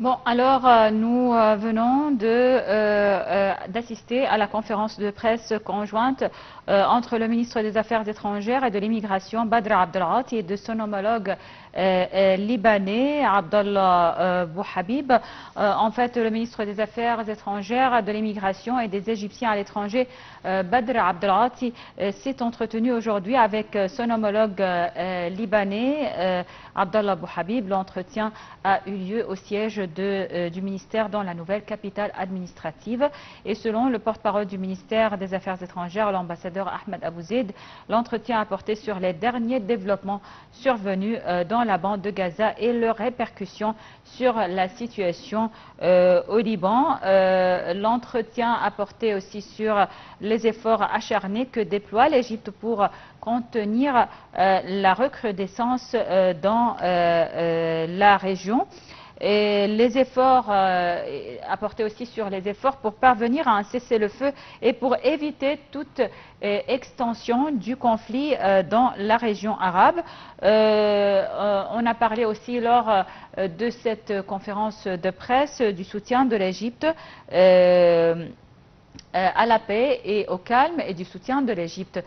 Bon, alors nous venons d'assister à la conférence de presse conjointe entre le ministre des Affaires étrangères et de l'Immigration, Badr Abdelghati, et de son homologue libanais, Abdallah Bouhabib. En fait, le ministre des Affaires étrangères, de l'Immigration et des Égyptiens à l'étranger, Badr Abdelghati, s'est entretenu aujourd'hui avec son homologue libanais, Abdallah Bouhabib. L'entretien a eu lieu au siège du ministère dans la nouvelle capitale administrative. Et selon le porte-parole du ministère des Affaires étrangères, l'ambassadeur Ahmed Abouzeid, l'entretien a porté sur les derniers développements survenus dans la bande de Gaza et leurs répercussions sur la situation au Liban. L'entretien a porté aussi sur les efforts acharnés que déploie l'Égypte pour contenir la recrudescence dans la région. Et les efforts apportés aussi sur les efforts pour parvenir à un cessez-le-feu et pour éviter toute extension du conflit dans la région arabe. On a parlé aussi lors de cette conférence de presse du soutien de l'Égypte à la paix et au calme et du soutien de l'Égypte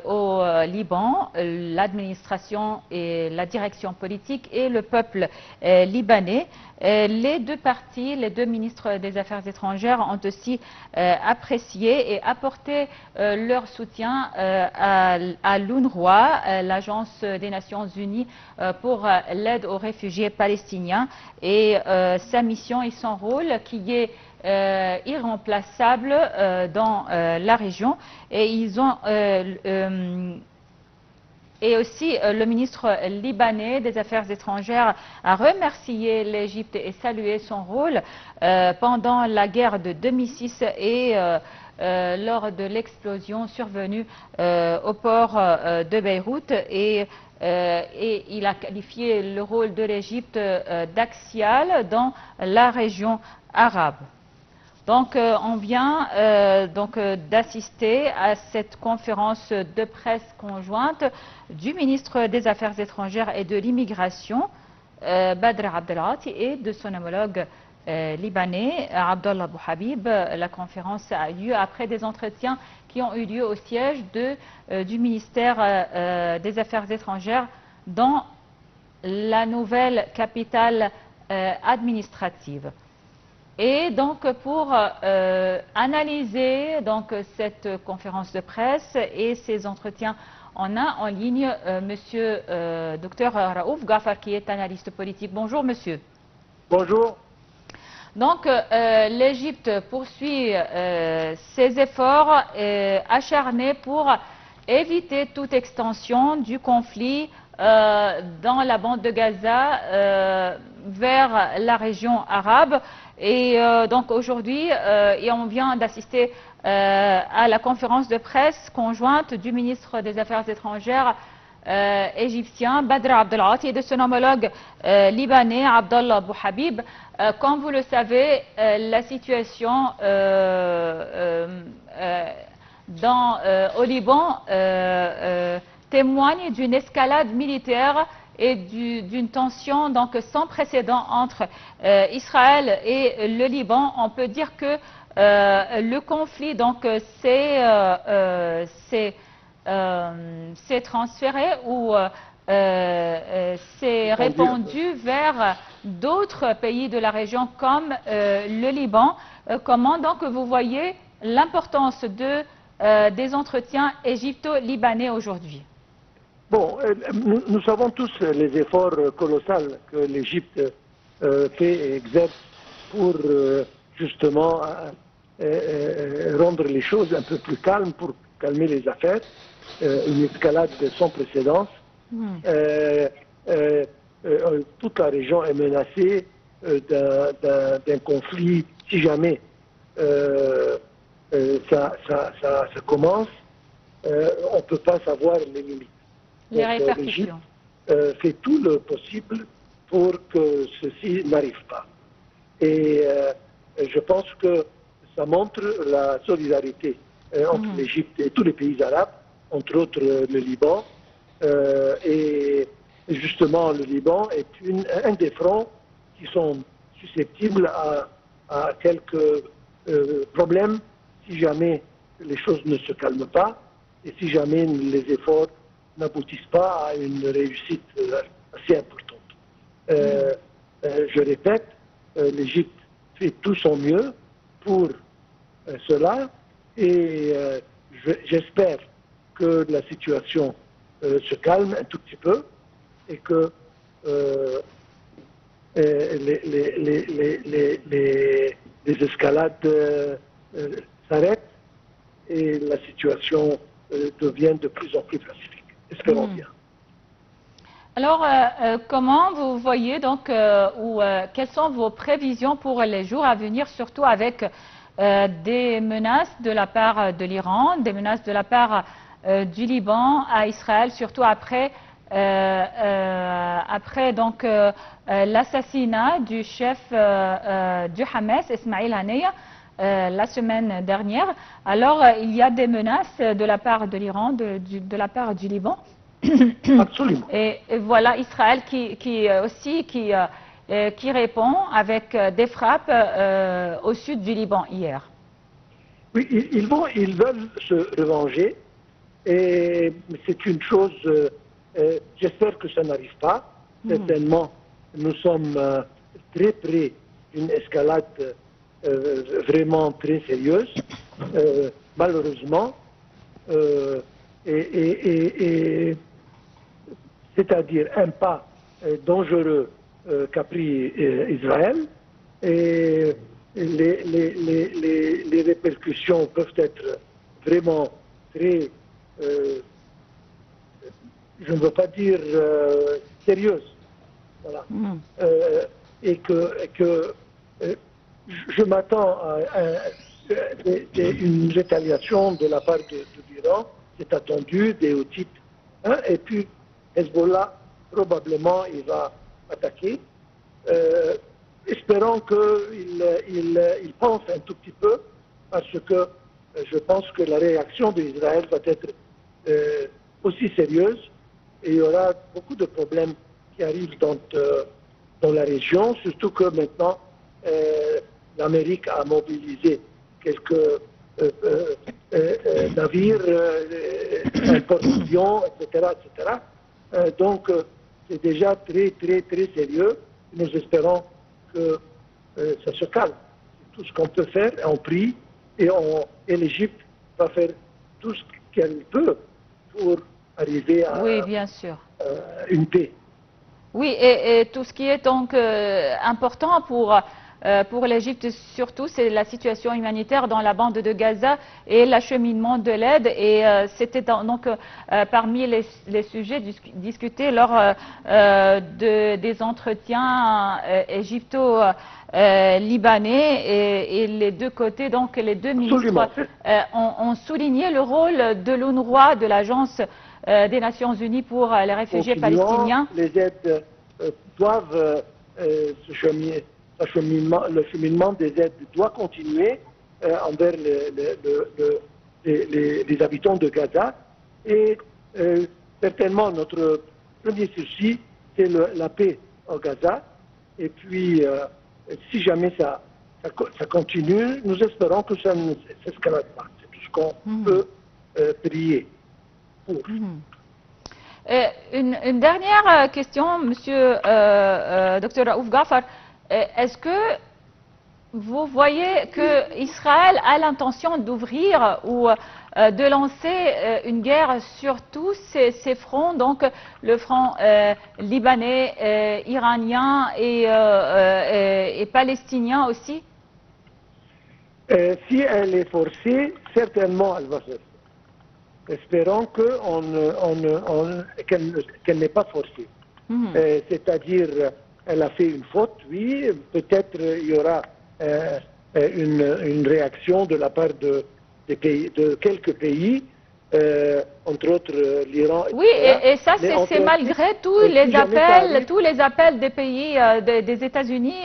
au Liban, l'administration et la direction politique et le peuple libanais. Les deux parties, les deux ministres des Affaires étrangères ont aussi apprécié et apporté leur soutien à l'UNRWA, l'Agence des Nations Unies pour l'aide aux réfugiés palestiniens, et sa mission et son rôle qui est irremplaçable dans la région. Et ils ont et aussi, le ministre libanais des Affaires étrangères a remercié l'Égypte et salué son rôle pendant la guerre de 2006 et lors de l'explosion survenue au port de Beyrouth. Et il a qualifié le rôle de l'Égypte d'axial dans la région arabe. Donc, on vient d'assister à cette conférence de presse conjointe du ministre des Affaires étrangères et de l'Immigration, Badr Abdelghati, et de son homologue libanais, Abdallah Bouhabib. La conférence a eu lieu après des entretiens qui ont eu lieu au siège du ministère des Affaires étrangères dans la nouvelle capitale administrative. Et donc, pour analyser cette conférence de presse et ces entretiens, on a en ligne monsieur Dr Raouf Ghafar, qui est analyste politique. Bonjour monsieur. Bonjour. Donc, l'Égypte poursuit ses efforts acharnés pour éviter toute extension du conflit dans la bande de Gaza vers la région arabe. Et donc aujourd'hui, on vient d'assister à la conférence de presse conjointe du ministre des Affaires étrangères égyptien, Badr Abdelghati, et de son homologue libanais, Abdallah Bouhabib. Comme vous le savez, la situation au Liban témoigne d'une escalade militaire et d'une tension sans précédent entre Israël et le Liban. On peut dire que le conflit s'est transféré ou s'est répandu vers d'autres pays de la région comme le Liban. Comment donc vous voyez l'importance des entretiens égypto-libanais aujourd'hui? Bon, nous savons tous les efforts colossaux que l'Égypte fait et exerce pour justement rendre les choses un peu plus calmes, pour calmer les affaires. Une escalade sans précédent. Toute la région est menacée d'un conflit. Si jamais ça commence, on ne peut pas savoir les limites. Les répercussions. L'Égypte fait tout le possible pour que ceci n'arrive pas. Et je pense que ça montre la solidarité entre l'Égypte et tous les pays arabes, entre autres le Liban. Et justement, le Liban est un des fronts qui susceptible à quelques problèmes si jamais les choses ne se calment pas et si jamais les efforts n'aboutissent pas à une réussite assez importante. Je répète, l'Égypte fait tout son mieux pour cela et j'espère que la situation se calme un tout petit peu et que les escalades s'arrêtent et la situation devient de plus en plus pacifique. Espérons bien. Alors, comment vous voyez donc, quelles sont vos prévisions pour les jours à venir, surtout avec des menaces de la part de l'Iran, des menaces de la part du Liban à Israël, surtout après donc l'assassinat du chef du Hamas, Ismail Haniyeh, la semaine dernière. Alors, il y a des menaces de la part de l'Iran, de la part du Liban. Absolument. Et voilà Israël qui répond avec des frappes au sud du Liban hier. Oui, ils veulent se revenger et c'est une chose, j'espère que ça n'arrive pas. Certainement, nous sommes très près d'une escalade vraiment très sérieuse, malheureusement, c'est-à-dire un pas dangereux qu'a pris Israël, et les répercussions peuvent être vraiment très, je ne veux pas dire sérieuses, voilà. Et que je m'attends à une rétaliation de la part de l'Iran, c'est attendu, des Houthites, et puis Hezbollah, probablement, il va attaquer. Espérons qu'il pense un tout petit peu, parce que je pense que la réaction d'Israël va être aussi sérieuse, et il y aura beaucoup de problèmes qui arrivent dans la région, surtout que maintenant, l'Amérique a mobilisé quelques navires, importations, etc., etc. Donc, c'est déjà très, très, très sérieux. Nous espérons que ça se calme. C'est tout ce qu'on peut faire, on prie, et l'Égypte va faire tout ce qu'elle peut pour arriver à oui, bien sûr. Une paix. Oui, et tout ce qui est donc important pour l'Égypte surtout, c'est la situation humanitaire dans la bande de Gaza et l'acheminement de l'aide. Et c'était donc parmi les sujets discutés lors des entretiens égypto-libanais. Et les deux côtés, donc les deux ministres, ont souligné le rôle de l'UNRWA, de l'Agence des Nations Unies pour les réfugiés palestiniens. Les aides doivent se cheminer. Le cheminement des aides doit continuer envers les habitants de Gaza. Et certainement, notre premier souci, c'est la paix au Gaza. Et puis, si jamais ça continue, nous espérons que ça ne s'escalade pas. C'est tout ce qu'on peut prier pour. Une dernière question, Monsieur Dr Raouf Ghafar. Est-ce que vous voyez que Israël a l'intention d'ouvrir ou de lancer une guerre sur tous ces fronts, donc le front libanais, iranien et palestinien aussi? Si elle est forcée, certainement elle va se faire. Espérons qu'elle n'est pas forcée. C'est-à-dire, elle a fait une faute, oui, peut-être il y aura une réaction de la part de quelques pays, entre autres l'Iran. Oui, et ça, c'est malgré tous les appels des pays, des États-Unis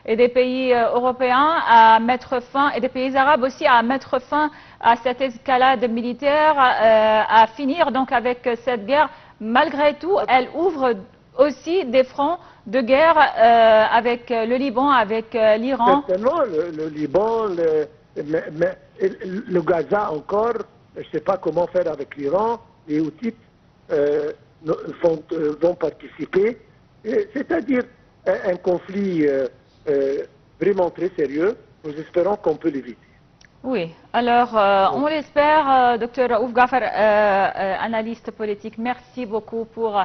et des pays européens à mettre fin, et des pays arabes aussi, à mettre fin à cette escalade militaire, à finir donc avec cette guerre. Malgré tout, elle ouvre aussi des fronts de guerre avec le Liban, avec l'Iran. Certainement, le Liban, le Gaza encore, je ne sais pas comment faire avec l'Iran, les Houthis vont participer, c'est-à-dire un conflit vraiment très sérieux. Nous espérons qu'on peut l'éviter. Oui, alors on l'espère, Dr Raouf Gafar, analyste politique, merci beaucoup pour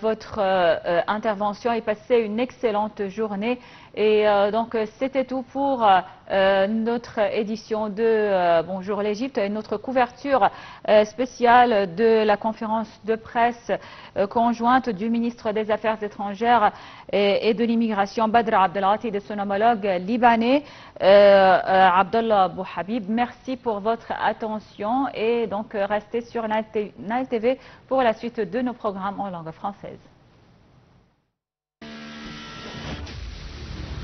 votre intervention et passez une excellente journée. Et donc c'était tout pour notre édition de Bonjour l'Égypte et notre couverture spéciale de la conférence de presse conjointe du ministre des Affaires étrangères et de l'immigration Badr Abdelghati et de son homologue libanais Abdallah Bouhabib. Merci pour votre attention et donc restez sur Nile TV pour la suite de nos programmes en langue française.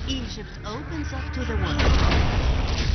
Egypt opens up to the world.